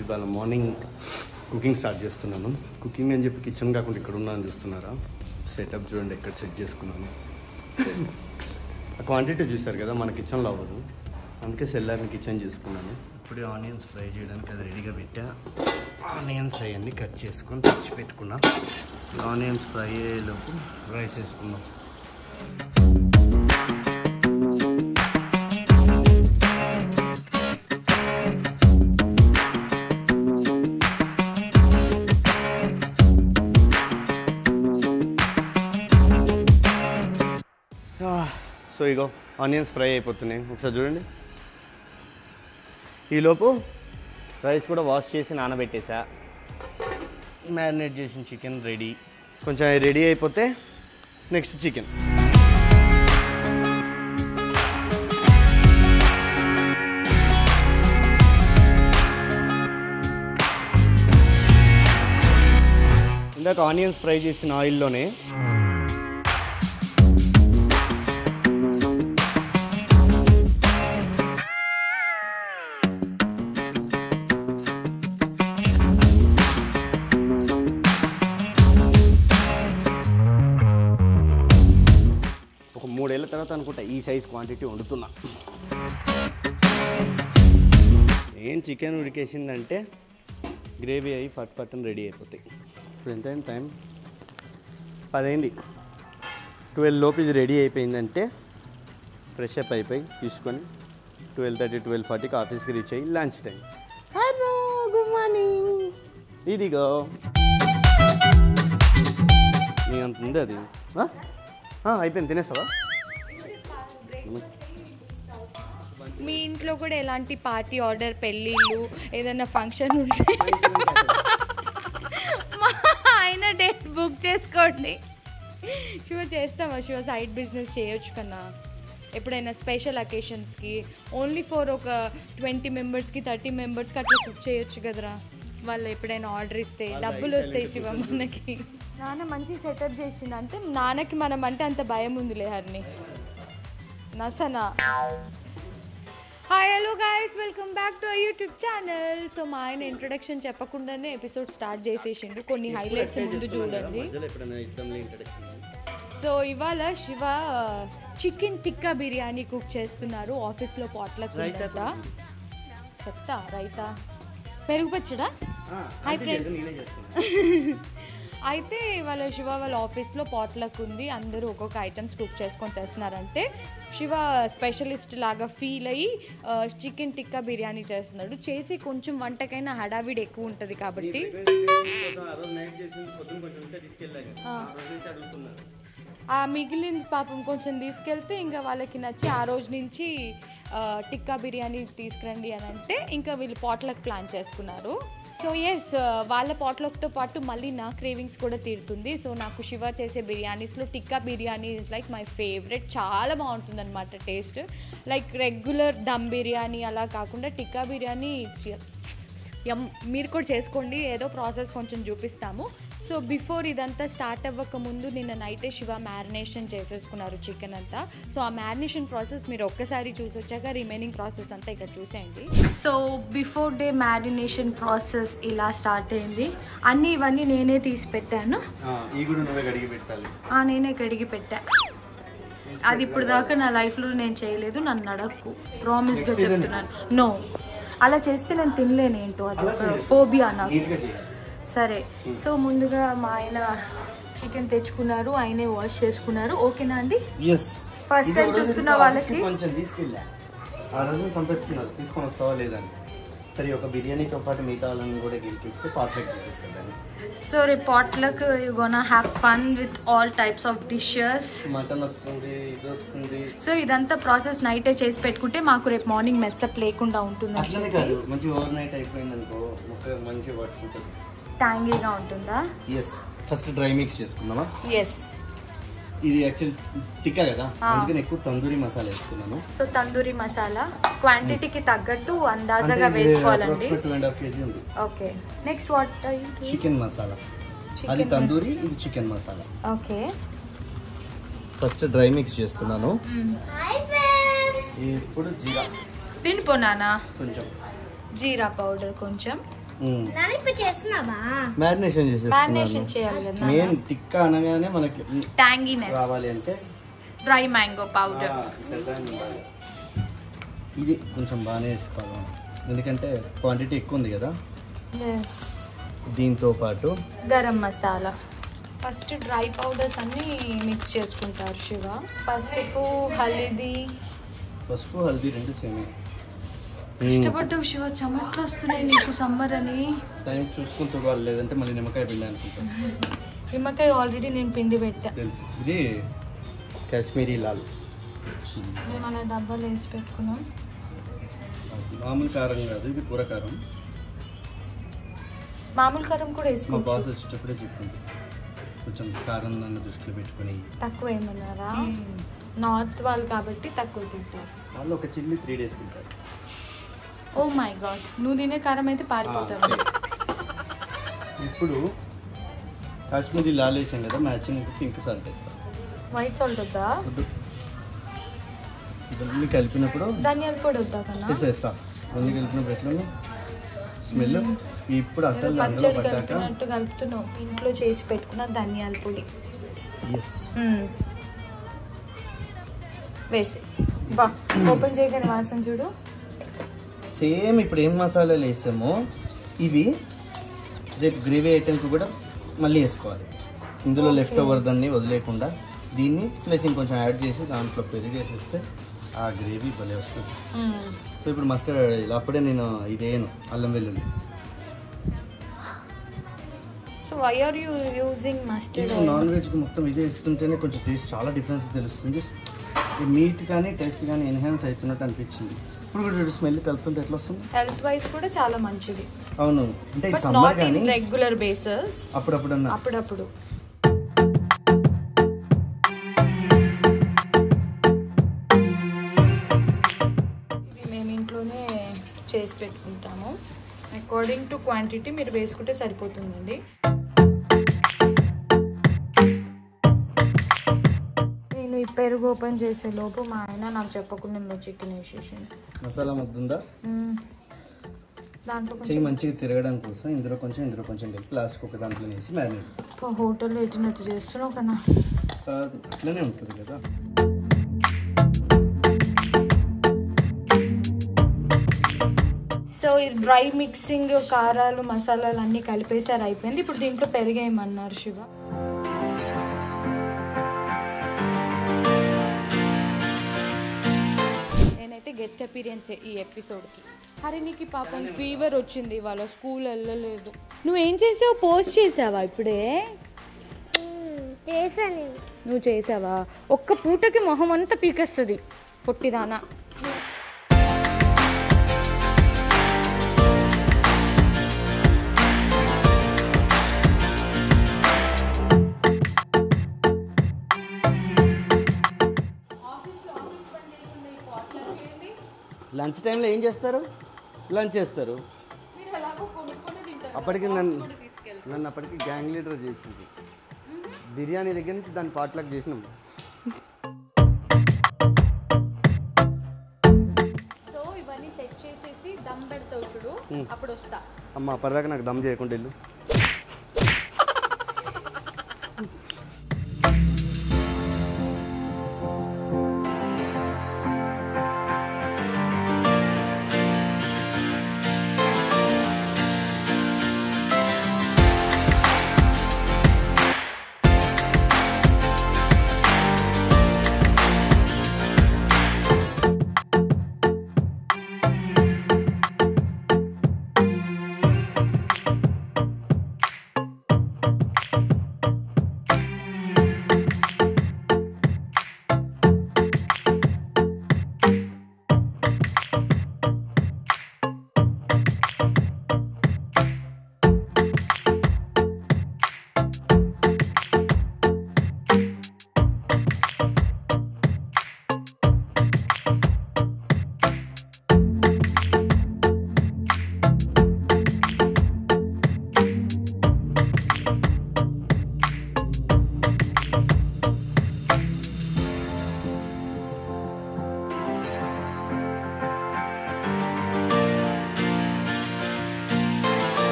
ఇవాళ morning cooking start చేస్తున్నాను. Cooking అని చెప్పి కిచెన్ కాకుండా ఇక్కడ ఉన్నాను చూస్తున్నారా. సెటప్ చూడండి ఎక్కడ సెట్ చేసుకున్నాను. ఆ క్వాంటిటీ చూసారు కదా, మన కిచెన్లో అవ్వదు, అందుకే సెల్లార్ని కిచెన్ చేసుకున్నాను. ఇప్పుడే ఆనియన్స్ ఫ్రై చేయడానికి అది రెడీగా పెట్టా. ఆనియన్స్ అవన్నీ కట్ చేసుకొని తెచ్చి పెట్టుకున్నా. ఆనియన్స్ ఫ్రై అయ్యేలోపు రైస్ వేసుకున్నాం. సో ఇగో ఆనియన్స్ ఫ్రై అయిపోతున్నాయి, ఒకసారి చూడండి. ఈలోపు రైస్ కూడా వాష్ చేసి నానబెట్టేసా. మ్యారినేట్ చేసిన చికెన్ రెడీ. కొంచెం రెడీ అయిపోతే నెక్స్ట్ చికెన్. ఇందాక ఆనియన్స్ ఫ్రై చేసిన ఆయిల్లోనే ఒక 3 ఏళ్ళ తర్వాత అనుకుంటా ఈ సైజ్ క్వాంటిటీ వండుతున్నా. ఏం చికెన్ ఉడికేసిందంటే గ్రేవీ అయ్యి ఫట్ అని రెడీ అయిపోతాయి. ఇప్పుడు ఎంత టైం 10 అయింది. 12 లోపు ఇది రెడీ అయిపోయిందంటే ఫ్రెష్ అప్ అయిపోయి తీసుకొని 12:30 12:40కి ఆఫీస్కి రీచ్ అయ్యి lunch time. Hello good morning. ఇదిగో నీ అంత ఉంది అది. అయిపోయింది, తినేస్తావా? మీ ఇంట్లో కూడా ఎలాంటి పార్టీ ఆర్డర్, పెళ్ళిళ్ళు, ఏదైనా ఫంక్షన్ ఉంటే ఆయన డేట్ బుక్ చేసుకోండి. షూర్ చేస్తావా? షూర్ సైడ్ బిజినెస్ చేయొచ్చు కన్నా. ఎప్పుడైనా స్పెషల్ అకేషన్స్కి ఓన్లీ ఫర్ ఒక 20 మెంబర్స్కి 30 మెంబర్స్కి అట్లా కుక్ చేయొచ్చు కదరా. వాళ్ళు ఎప్పుడైనా ఆర్డర్ ఇస్తే డబ్బులు వస్తాయి శివ మనకి. నాన్న మంచి సెటప్ చేసిండు అంటే నాన్నకి మనం అంటే అంత భయం ఉందిలే హర్ని. నసనా. Hi hello guys, welcome back to our YouTube channel. So మా ఆయన ఇంట్రొడక్షన్ చెప్పకుండానే ఎపిసోడ్ స్టార్ట్ చేసేసిండు. కొన్ని హైలైట్స్ ముందు చూడండి. సో ఇవాళ శివ చికెన్ టిక్కా బిర్యానీ కుక్ చేస్తున్నారు. ఆఫీస్లో పాట్లకు ఉందంట. చెప్తా రైతా పెరుగు పచ్చడా. Hi friends. అయితే వాళ్ళ శివ వాళ్ళ ఆఫీస్లో పాట్లక్ ఉంది. అందరూ ఒక్కొక్క ఐటమ్స్ కుక్ చేసుకొని తెస్తున్నారంటే శివ స్పెషలిస్ట్ లాగా ఫీల్ అయ్యి చికెన్ టిక్కా బిర్యానీ చేస్తున్నాడు. చేసి కొంచెం వంటకైనా హడావిడి ఎక్కువ ఉంటుంది కాబట్టి ఆ మిగిలిన పాపం కొంచెం తీసుకెళ్తే ఇంకా వాళ్ళకి నచ్చి ఆ రోజు నుంచి టిక్కా బిర్యానీ తీసుకురండి అని అంటే ఇంకా వీళ్ళు పాట్లక్ ప్లాన్ చేసుకున్నారు. సో ఎస్, వాళ్ళ పాట్లక్తో పాటు మళ్ళీ నా క్రేవింగ్స్ కూడా తీరుతుంది. సో నాకు శివ చేసే బిర్యానీస్లో tikka biryani is like my favourite. చాలా బాగుంటుంది అనమాట taste. Like regular dum biryani అలా కాకుండా టిక్కా బిర్యానీ మీరు కూడా చేసుకోండి. ఏదో ప్రాసెస్ కొంచెం చూపిస్తాము. సో బిఫోర్ ఇదంతా స్టార్ట్ అవ్వక ముందు నిన్న నైటే శివ మ్యారినేషన్ చేసేసుకున్నారు చికెన్ అంతా. సో ఆ మ్యారినేషన్ ప్రాసెస్ మీరు ఒక్కసారి చూసి వచ్చాక రిమైనింగ్ ప్రాసెస్ అంతా ఇక్కడ చూసేయండి. So before day marination process ఇలా స్టార్ట్ అయింది. ఇవన్నీ నేనే తీసి పెట్టాను. నేనే కడిగి పెట్టా. అది ఇప్పుడు దాకా నా లైఫ్లో నేను చేయలేదు. నన్ను అడగకు, ప్రామిస్గా చెప్తున్నాను. నో, అలా చేస్తే నేను తినలేను. ఏంటో అది ఫోబియా నాకు. సరే, సో ముందుగా మా ఆయన చికెన్ తెచ్చుకున్నారు, ఆయనే వాష్ చేసుకున్నారు. ఓకేనా అండి? ఫస్ట్ టైం చూస్తున్న వాళ్ళకి కొంచెం తీసుకెళ్ళా ఆ రోజు సంపేస్తున్నారు, తీసుకొని వస్తావా లేదని. సరే, ఒక బిర్యానీతో పాటు మిగతా వాళ్ళని కూడా గెలిపిస్తే పాట్లక్ చేసేస్తాను. సో రేపు potluck you gonna have fun with all types of dishes. Mutton వస్తుంది, ఇది వస్తుంది. సో ఇదంతా ప్రాసెస్ నైటే చేసి పెట్టుకుంటే మాకు రేపు మార్నింగ్ మెస్అప్ లేకుండా ఉంటుంది. మంచి ఓవర్ నైట్ అయిపోయింది అనుకో, మంచిగా పట్టుకుంటుంది, ట్యాంగీగా ఉంటుందా? ఎస్. ఫస్ట్ డ్రై మిక్స్ చేసుకుందామా? ఎస్. ఇది యాక్చువల్ టిక్కా కదా, అందుకని ఎక్కువ తందూరి మసాలా వేస్తున్నాను. సో తందూరి మసాలా క్వాంటిటీకి తగ్గట్టు అందాజగా వేసుకోవాలండి. 2.5 kg ఉంది. Okay, next what chicken masala. అది తందూరి, ఇది chicken masala. Okay, first dry mix చేస్తున్నాను. ఇప్పుడు జీరా తిండిపోనానా, కొంచెం జీరా పౌడర్ కొంచెం. మ్యారినేషన్ మ్యారినేషన్ చేయాలి కదా. మెయిన్ టిక్కా అనగానే మనకి ట్యాంగీనెస్ రావాలి అంటే డ్రై మ్యాంగో పౌడర్. ఇది కొంచెం బాగానే వేసుకోవాలి మనం, ఎందుకంటే క్వాంటిటీ ఎక్కువ ఉంది కదా. దీంతో పాటు garam masala. First dry powders అన్నీ మిక్స్ చేసుకుంటారు శివ. పసుపు, హల్దీ. పసుపు హల్దీ రెండు సేమ్. ఇష్టపడ్డావు శివ, చెమట్లు వస్తున్నాయి నీకు సమ్మర్ అని. టైం చూసుకుంటూ వాళ్ళు, లేదంటే మళ్ళీ నిమ్మకాయ పిండి అనుకుంటాం. నిమ్మకాయ ఆల్రెడీ నేను పిండి పెట్టా. తెలుసు, ఇది కాశ్మీరీ లాల్. మేము అలా డబ్బాలు వేసి పెట్టుకున్నాం. మామూలు కారం కాదు, ఇది కూర కారం. మామూలు కారం కూడా మా వేసుకోవచ్చు. బాస్ వచ్చేటప్పుడే చెప్పింది, కొంచెం కారం నన్ను దృష్టిలో పెట్టుకుని. తక్కువ ఏమన్నారా? నార్త్ వాళ్ళు కాబట్టి తక్కువ తింటారు. వాళ్ళు ఒక చిల్లి 3 days తింటారు. ఓ మై గాడ్, నువ్వు తినే కారం అయితే పారిపోతావు. ఇప్పుడు కాశ్మీరీ లాల్ వేసాం కదా, మ్యాచింగ్ పింక్ సాల్ట్ వేస్తాం. వైట్ సాల్ట్ వద్దా? ఇవన్నీ కలిపినప్పుడు ధనియాల పొడి వద్దా కన్నా? వేసేస్తా. ఇవన్నీ కలిపినప్పుడు ఎట్లా స్మెల్. ఇప్పుడు అసలు పచ్చడి కలిపినట్టు కలుపుతున్నావు. ఇంట్లో చేసి పెట్టుకున్న ధనియాల పొడి వేసి బా ఓపెన్ చేయగానే వాసన చూడు. సేమ్ ఇప్పుడు ఏం మసాలాలు వేసామో ఇవి రేపు గ్రేవీ ఐటెంకి కూడా మళ్ళీ వేసుకోవాలి. ఇందులో లెఫ్ట్ ఓవర్ దాన్ని వదిలేకుండా దీన్ని ప్లస్ ఇంకొంచెం యాడ్ చేసి దాంట్లో పెరుగు వేసేస్తే ఆ గ్రేవీ భలే వస్తుంది. సో ఇప్పుడు మస్టర్డ్ ఆయిల్, అప్పుడే నేను ఇదేను అల్లం వెల్లుల్లి. So why are you using mustard? Non వెజ్కి మొత్తం ఇదే ఇస్తుంటేనే కొంచెం టేస్ట్ చాలా డిఫరెన్స్ తెలుస్తుంది. మీట్ కానీ టేస్ట్ కానీ ఎన్హాన్స్ అవుతున్నట్టు అనిపించింది. ఇప్పుడు కూడా స్మెల్ కలుపుతుంటే ఎట్లా వస్తుంది? హెల్త్ వైజ్ కూడా చాలా మంచిది. అవును, అంటే సమ్మర్ కానీ రెగ్యులర్ బేసిస్ అప్పుడప్పుడు. మేము ఇంట్లోనే చేసి పెట్టుకుంటాము. అకార్డింగ్ టు క్వాంటిటీ మీరు వేసుకుంటే సరిపోతుందండి. నేను ఈ పెరుగు ఓపెన్ చేసే లోపు మా ఆయన నాకు చెప్పకుండా చికెన్ వేసేసింది. మసాలా ముద్దుందా దాంట్లో చెయ్యి మంచిగా తిరగడం కోసం ఇందులో కొంచెం కలిపి లాస్ట్కి ఒక దాంట్లో వేసి మ్యారినేట్. హోటల్లో పెట్టినట్టు చేస్తున్నావు కన్నా? అట్లనే ఉంటుంది కదా. సో ఇది డ్రై మిక్సింగ్, కారాలు మసాలాలు అన్నీ కలిపేసారు, అయిపోయింది. ఇప్పుడు దీంట్లో పెరిగేయమన్నారు శివ. నేనైతే గెస్ట్ అపీరియన్స్ ఈ ఎపిసోడ్కి. హరినికి పాపం ఫీవర్ వచ్చింది, వాళ్ళ స్కూల్ వెళ్ళలేదు. నువ్వేం చేసావు? పోస్ట్ చేసావా ఇప్పుడే? నువ్వు చేసావా? ఒక్క పూటకి మొహం అంతా పీకేస్తుంది పొట్టిదానా. లంచ్ టైంలో ఏం చేస్తారు? లంచ్ చేస్తారు. అప్పటికి నన్ను అప్పటికి గ్యాంగ్ లీడర్ చేసింది. బిర్యానీ దగ్గర నుంచి దాన్ని పాట్లకు చేసినాం. సో ఇవన్నీ సెట్ చేసేసి దమ్ పెడతావు చూడు, అప్పుడు వస్తా. అమ్మ అప్పటిదాకా నాకు దమ్ చేయకుండా వెళ్ళు.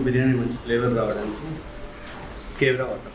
బిర్యానీ మంచి ఫ్లేవర్ రావడానికి kewra water.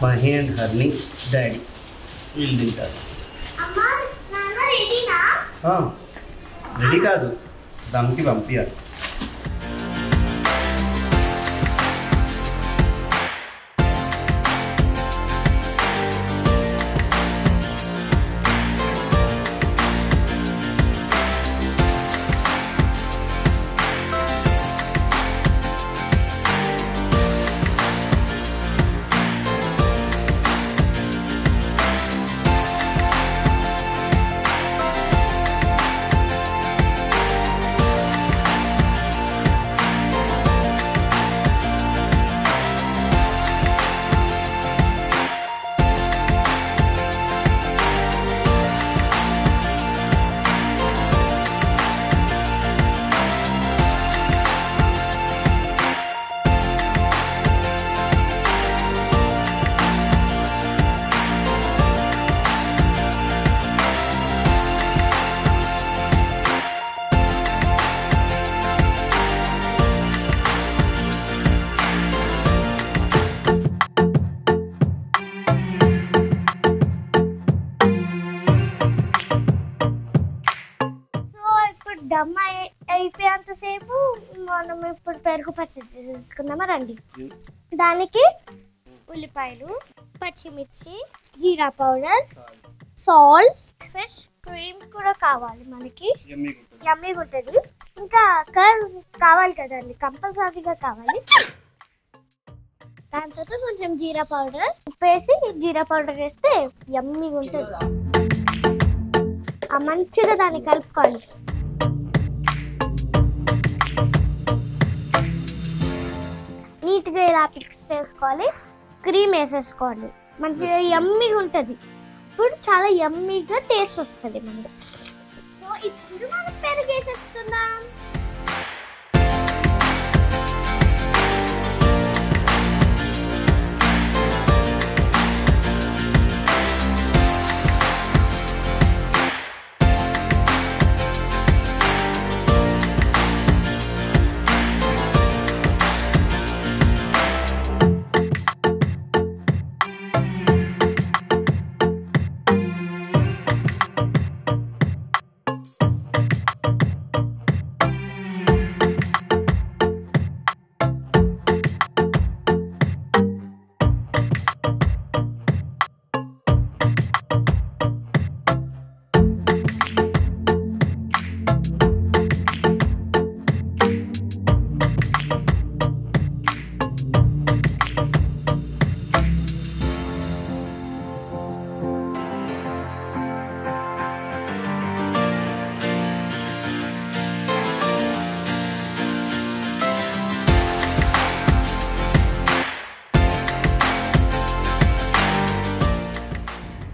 Mahi and హర్ని daddy వీళ్ళు తింటారు. రెడీ కాదు, దమ్కి పంపించాలి. దమ్ అయిపోయేంతసేపు మనం ఇప్పుడు పెరుగు పచ్చడి చేసుకుందామా రండి. దానికి ఉల్లిపాయలు, పచ్చిమిర్చి, జీరా పౌడర్, సాల్ట్, ఫిష్ క్రీమ్ కూడా కావాలి మనకి, యమ్మీగా ఉంటుంది. ఇంకా కర్డ్ కావాలి కదండి, కంపల్సరీగా కావాలి. దాని తర్వాత కొంచెం జీరా పౌడర్, ఉప్పేసి జీరా పౌడర్ వేస్తే యమ్మీగా ఉంటుంది. మంచిగా దాన్ని కలుపుకోవాలి. నీట్గా ఇలా మిక్స్ చేసుకోవాలి, క్రీమ్ వేసేసుకోవాలి, మంచిగా యమ్మీగా ఉంటుంది. ఇప్పుడు చాలా యమ్మీగా టేస్ట్ వస్తుంది మనకి. సో ఇప్పుడు మనం పెరుగు వేసేసుకుందాం.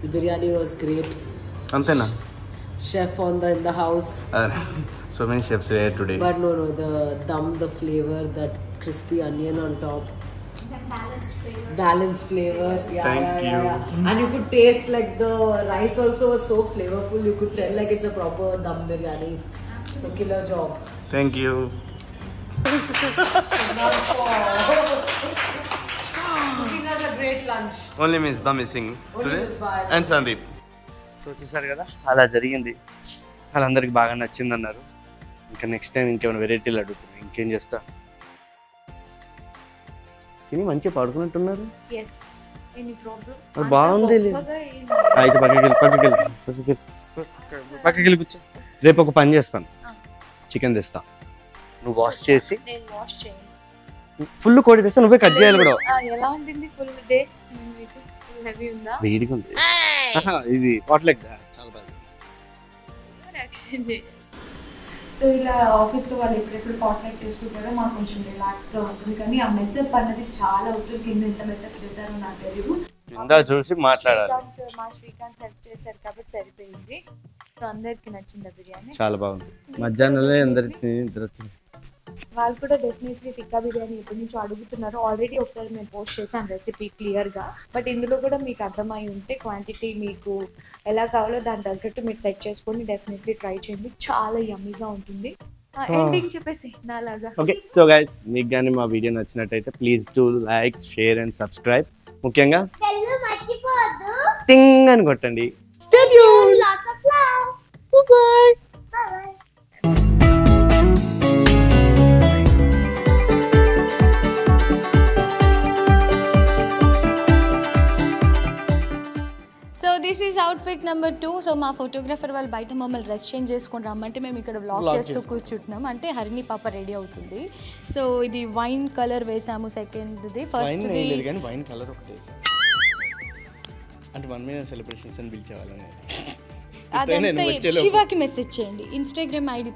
The biryani was great. Antena? Chef in the house. So many chefs here today. But no, the dum, the flavor, that crispy onion on top. The balanced flavor. Yeah, Thank you. And you could taste like the rice also was so flavorful. You could tell like it's a proper dum biryani. So killer job. Thank you. Cooking us a great lunch. Only Miss Ba missing today and Sandeep. So చూసారు కదా, అలా జరిగింది. వాళ్ళందరికి బాగా నచ్చింది అన్నారు. ఇంకా next time ఇంకేమైనా వెరైటీలు అడుగుతున్నాయి. ఇంకేం చేస్తా తిని మంచిగా పడుకున్నట్టున్నారు. ఎస్ ఎనీ ప్రాబ్లం అది బాగుంది. అయితే పక్కకి వెళ్ళి కూర్చో. రేపు ఒక పని చేస్తాను, చికెన్ తెస్తా, నువ్వు వాష్ చేసి. నేను వాష్ చేయండి. ఫుల్ కోడి తెస్తా, నువ్వే కట్ చేయాలి కూడా. ఎలా ఉంటుంది ఫుల్ డే? మీకు ఫుల్ హెవీ ఉందా? వేడిగా ఉంది. ఇది పాట్లెక్ చాలా బాగుంది. సో ఇలా ఆఫీస్లో వాళ్ళు ఎప్పుడెప్పుడు కాంటాక్ట్ చేసుకుంటారో మాకు కొంచెం రిలాక్స్గా ఉంటుంది, కానీ ఆ మెసప్ అన్నది చాలా అవుతుంది. కింద ఎంత మెసప్ చేశారో నాకు తెలియదు. చూసి మాట్లాడాలి. మా శ్రీకాంత్ హెల్ప్ చేశారు కాబట్టి సరిపోయింది. సో అందరికి నచ్చింది బిర్యానీ, చాలా బాగుంది. మధ్యాహ్నంలో అందరికి వాళ్ళు కూడా డెఫినెట్లీ టిక్కా బిర్యానీ ఎప్పటి నుంచో అడుగుతున్నారు. ఆల్రెడీ ఒకసారి మేము పోస్ట్ చేసాం రెసిపీ క్లియర్గా, బట్ ఇందులో కూడా మీకు అర్థమై ఉంటే క్వాంటిటీ మీకు ఎలా కావాలో దాని తగ్గట్టు మీరు సెట్ చేసుకొని డెఫినెట్లీ ట్రై చేయండి. చాలా యమ్మీగా ఉంటుంది. ఎండింగ్ చెప్పేసి నాలాగా. ఓకే, సో గైస్ మీకు కానీ మా వీడియో నచ్చినట్టయితే please do like, share and subscribe. ముఖ్యంగా టింగ్ అని కొట్టండి. Lots of love. Bye bye. So this is outfit number 2. So మా ఫోటోగ్రాఫర్ వాళ్ళు బయట మమ్మల్ని డ్రెస్ చేంజ్ చేసుకొని రమ్మంటే మేము ఇక్కడ వ్లాగ్ చేస్తూ కూర్చుంటున్నాం. అంటే హరిణి పాప రెడీ అవుతుంది. సో ఇది వైన్ కలర్ వేసాము. సెకండ్ది, ఫస్ట్ది వైన్ కలర్ ఒకటి అంటే 1 million సెలబ్రేషన్స్ అని పిలిచేవాళ్ళని. అదంతా శివాకి మెసేజ్ చేయండి. Instagram ID